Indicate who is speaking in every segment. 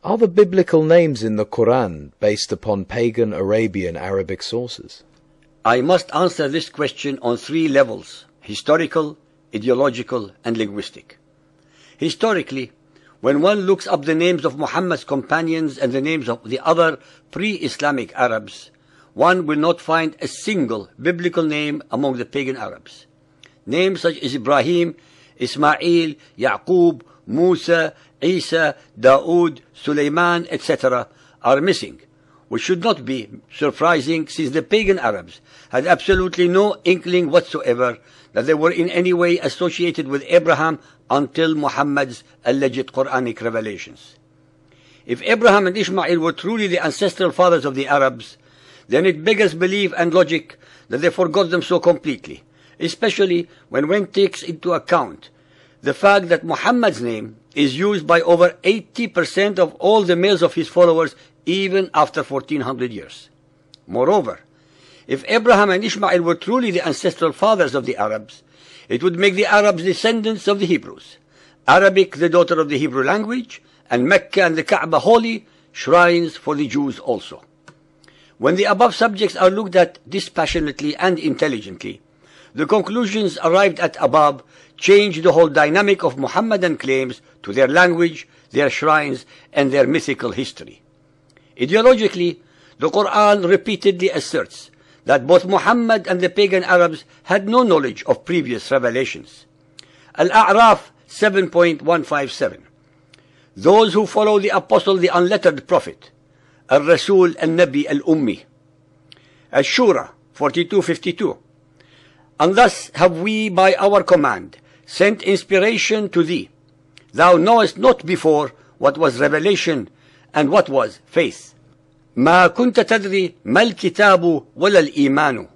Speaker 1: Are the biblical names in the Quran based upon pagan Arabian Arabic sources?
Speaker 2: I must answer this question on three levels: historical, ideological, and linguistic. Historically, when one looks up the names of Muhammad's companions and the names of the other pre-Islamic Arabs, one will not find a single biblical name among the pagan Arabs. Names such as Ibrahim, Ismail, Yaqub, Musa, Isa, Dawood, Sulaiman, etc. are missing, which should not be surprising since the pagan Arabs had absolutely no inkling whatsoever that they were in any way associated with Abraham until Muhammad's alleged Quranic revelations. If Abraham and Ishmael were truly the ancestral fathers of the Arabs, then it beggars belief and logic that they forgot them so completely, especially when one takes into account the fact that Muhammad's name is used by over 80% of all the males of his followers even after 1400 years. Moreover, if Abraham and Ishmael were truly the ancestral fathers of the Arabs, it would make the Arabs descendants of the Hebrews, Arabic the daughter of the Hebrew language, and Mecca and the Kaaba holy, shrines for the Jews also. When the above subjects are looked at dispassionately and intelligently, the conclusions arrived at above change the whole dynamic of Muhammadan claims to their language, their shrines, and their mythical history. Ideologically, the Quran repeatedly asserts that both Muhammad and the pagan Arabs had no knowledge of previous revelations. Al-A'raf 7.157. Those who follow the Apostle, the unlettered Prophet, Al-Rasul al-Nabi al-Ummi. Ash-Shura 42:52. And thus have we by our command sent inspiration to thee. Thou knowest not before what was revelation and what was faith. ما كنت تدري ما الكتاب ولا الإيمان.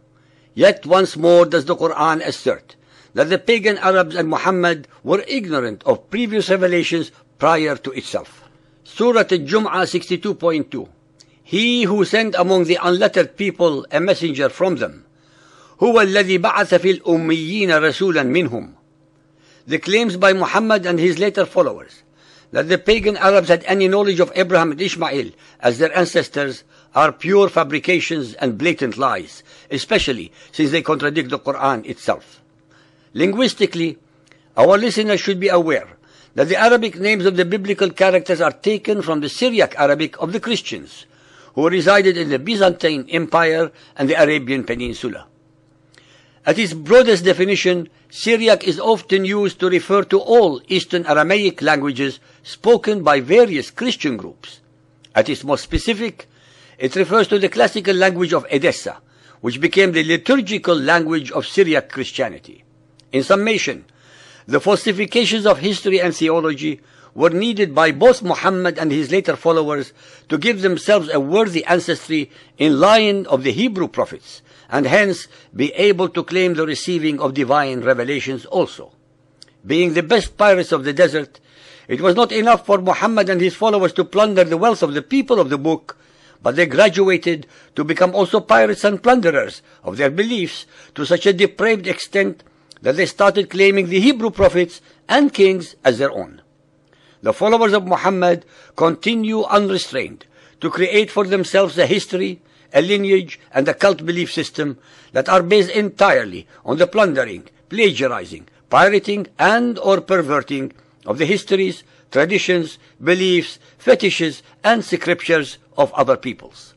Speaker 2: Yet once more does the Quran assert that the pagan Arabs and Muhammad were ignorant of previous revelations prior to itself. Surah Al-Jum'ah 62.2. He who sent among the unlettered people a messenger from them. هو الذي بعث في الأميين رسولا منهم. The claims by Muhammad and his later followers that the pagan Arabs had any knowledge of Abraham and Ishmael as their ancestors are pure fabrications and blatant lies, especially since they contradict the Quran itself. Linguistically, our listeners should be aware that the Arabic names of the biblical characters are taken from the Syriac Arabic of the Christians, who resided in the Byzantine Empire and the Arabian Peninsula. At its broadest definition, Syriac is often used to refer to all Eastern Aramaic languages spoken by various Christian groups. At its most specific, it refers to the classical language of Edessa, which became the liturgical language of Syriac Christianity. In summation, the falsifications of history and theology were needed by both Muhammad and his later followers to give themselves a worthy ancestry in line of the Hebrew prophets, and hence be able to claim the receiving of divine revelations also. Being the best pirates of the desert, it was not enough for Muhammad and his followers to plunder the wealth of the people of the book, but they graduated to become also pirates and plunderers of their beliefs to such a depraved extent that they started claiming the Hebrew prophets and kings as their own. The followers of Muhammad continue unrestrained to create for themselves a history, a lineage, and a cult belief system that are based entirely on the plundering, plagiarizing, pirating, and or perverting of the histories, traditions, beliefs, fetishes, and scriptures of other peoples.